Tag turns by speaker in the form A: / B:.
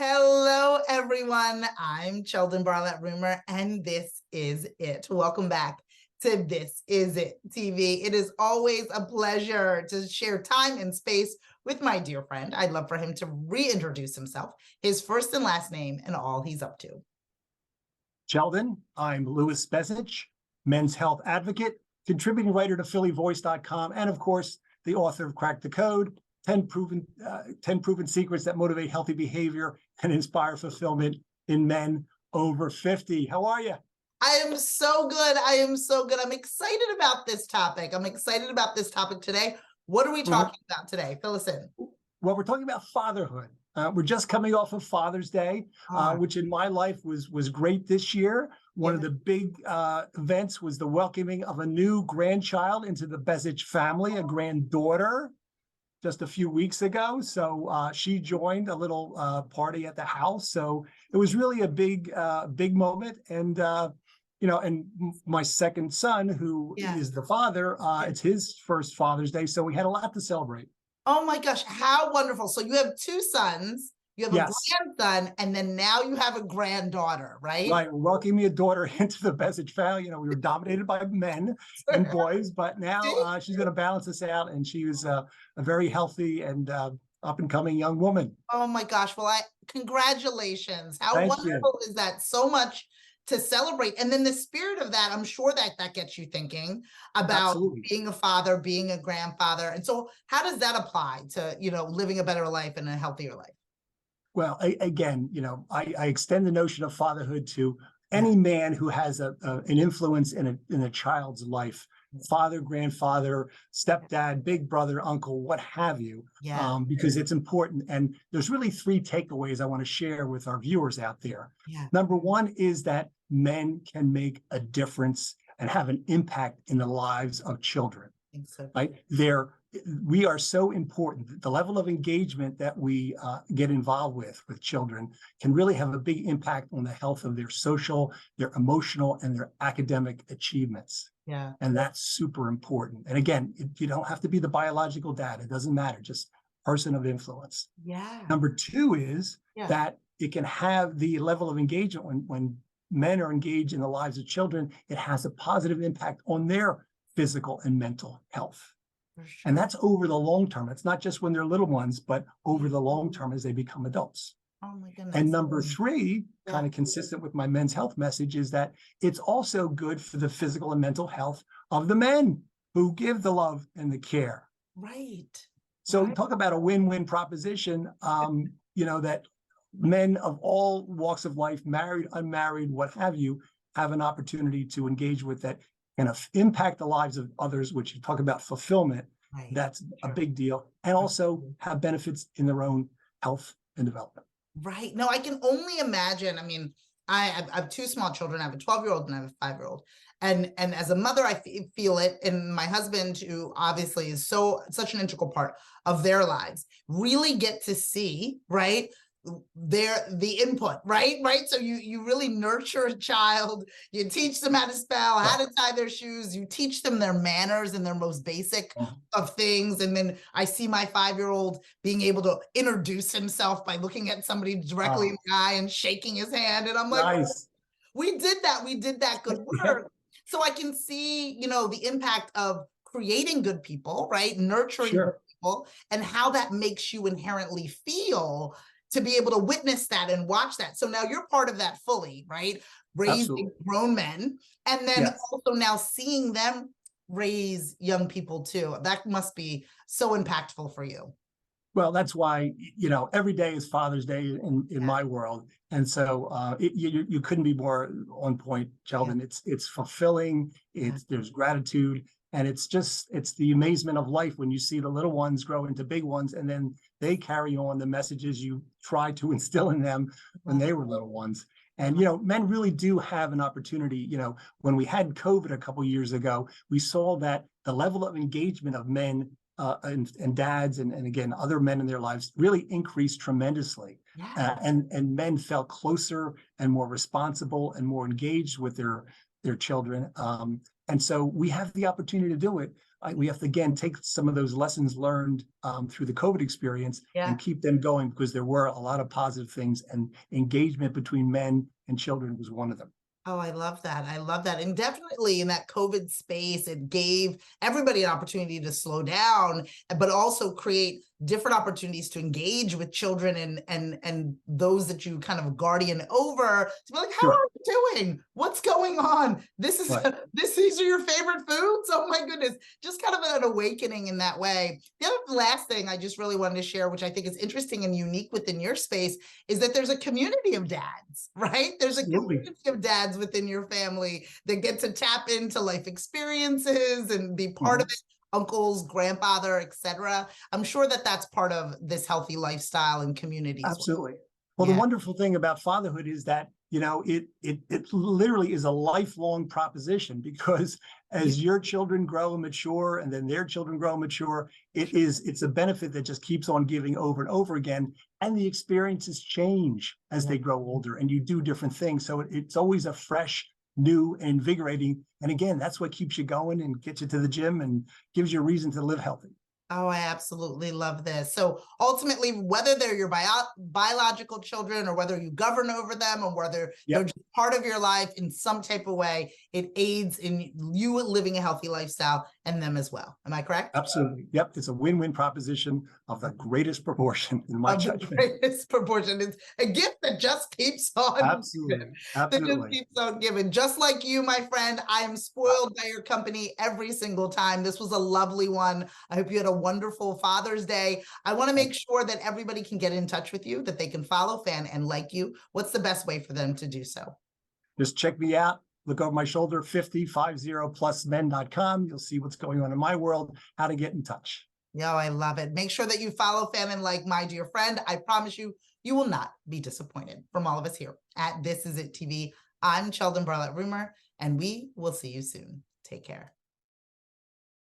A: Hello, everyone. I'm Sheldon Barlett Rumor, and this is it. Welcome back to This Is It TV. It is always a pleasure to share time and space with my dear friend. I'd love for him to reintroduce himself, his first and last name, and all he's up to.
B: Sheldon, I'm Louis Bezich, men's health advocate, contributing writer to phillyvoice.com, and of course, the author of Crack the Code, 10 proven secrets that motivate healthy behavior and inspire fulfillment in men over 50. How are you?
A: I am so good. I am so good. I'm excited about this topic. Today. What are we talking about today? Fill us in.
B: Well, we're talking about fatherhood. We're just coming off of Father's Day, which in my life was great this year. One of the big events was the welcoming of a new grandchild into the Bezich family, a granddaughter, just a few weeks ago. So she joined a little party at the house. So it was really a big moment. And, and my second son, who is the father, it's his first Father's Day. So we had a lot to celebrate.
A: Oh my gosh, how wonderful. So you have two sons, you have a grandson, and then now you have a granddaughter, right?
B: Right, we're welcoming a daughter into the Bezich family. You know, we were dominated by men and boys, but now she's going to balance us out, and she is a very healthy and up-and-coming young woman.
A: Oh my gosh, well, congratulations. How
B: Thank
A: wonderful
B: you.
A: is that? So much to celebrate. And then the spirit of that, I'm sure that gets you thinking about being a father, being a grandfather. And so how does that apply to, living a better life and a healthier life?
B: Well, again, I extend the notion of fatherhood to any man who has an influence in a child's life, father, grandfather, stepdad, big brother, uncle, what have you, because it's important. And there's really three takeaways I want to share with our viewers out there. Number one is that men can make a difference and have an impact in the lives of children. Right? We are so important. The level of engagement that we get involved with children can really have a big impact on the health of their social, their emotional, and their academic achievements. And that's super important. And again, you don't have to be the biological dad. It doesn't matter. Just person of influence. Number two is that it can have the level of engagement when men are engaged in the lives of children. It has a positive impact on their physical and mental health. And that's over the long term. It's not just when they're little ones, but over the long term as they become adults.
A: Oh my goodness.
B: And number three, kind of consistent with my men's health message, is that it's also good for the physical and mental health of the men who give the love and the care.
A: Right.
B: So we talk about a win-win proposition, that men of all walks of life, married, unmarried, what have you, have an opportunity to engage with that and impact the lives of others, which you talk about fulfillment. That's a big deal. And also have benefits in their own health and development.
A: Right. No, I can only imagine. I mean, I have two small children. I have a 12-year-old and I have a 5-year-old. And as a mother, I feel it. And my husband, who obviously is such an integral part of their lives, really get to see, right, the input, right? So you really nurture a child, you teach them how to spell, how to tie their shoes, you teach them their manners and their most basic of things. And then I see my 5-year-old being able to introduce himself by looking at somebody directly in the eye and shaking his hand. And I'm like, we did that good work. So I can see, the impact of creating good people, right? Nurturing good people, and how that makes you inherently feel to be able to witness that and watch that. So now you're part of that fully, right? Raising grown men, and then also now seeing them raise young people too. That must be so impactful for you.
B: Well, that's why, every day is Father's Day in my world. And so you couldn't be more on point, Sheldon. It's fulfilling, there's gratitude, and it's the amazement of life when you see the little ones grow into big ones, and then they carry on the messages you tried to instill in them when they were little ones. And, men really do have an opportunity. When we had COVID a couple of years ago, we saw that the level of engagement of men and dads and again, other men in their lives really increased tremendously. And men felt closer and more responsible and more engaged with their children. And so we have the opportunity to do it we have to, again, take some of those lessons learned through the COVID experience
A: Yeah.
B: and keep them going, because there were a lot of positive things, and engagement between men and children was one of them.
A: Oh, I love that. I love that. And definitely in that COVID space, it gave everybody an opportunity to slow down, but also create different opportunities to engage with children and those that you kind of guardian over, to be like, how
B: Sure.
A: are you doing? What's going on? This is
B: Right.
A: these are your favorite foods? Oh my goodness. Just kind of an awakening in that way. The other last thing I just really wanted to share, which I think is interesting and unique within your space, is that there's a community of dads, right? There's a
B: Absolutely.
A: community of dads within your family that get to tap into life experiences and be part of it, uncles, grandfather, etc. I'm sure that that's part of this healthy lifestyle and communities.
B: Absolutely. Well,
A: Yeah.
B: the wonderful thing about fatherhood is that, it literally is a lifelong proposition, because as your children grow and mature, and then their children grow and mature, it's a benefit that just keeps on giving over and over again. And the experiences change as they grow older, and you do different things. So it's always a fresh, new, and invigorating. And again, that's what keeps you going and gets you to the gym and gives you a reason to live healthy.
A: Oh, I absolutely love this. So ultimately, whether they're your biological children, or whether you govern over them, or whether they're just part of your life in some type of way, it aids in you living a healthy lifestyle and them as well. Am I correct?
B: Absolutely. Yep. It's a win-win proposition of the greatest proportion in my
A: Of the
B: judgment.
A: greatest proportion. It's a gift that just keeps on
B: Absolutely.
A: giving. That just
B: Absolutely.
A: keeps on giving. Just like you, my friend, I am spoiled by your company every single time. This was a lovely one. I hope you had a wonderful Father's Day. I want to make sure that everybody can get in touch with you, that they can follow, fan, and like you. What's the best way for them to do so?
B: Just check me out. Look over my shoulder, 50plusmen.com. You'll see what's going on in my world, how to get in touch.
A: Yeah, I love it. Make sure that you follow, fan, and like my dear friend. I promise you, you will not be disappointed. From all of us here at This Is It TV, I'm Sheldon Barlett Rumor, and we will see you soon. Take care.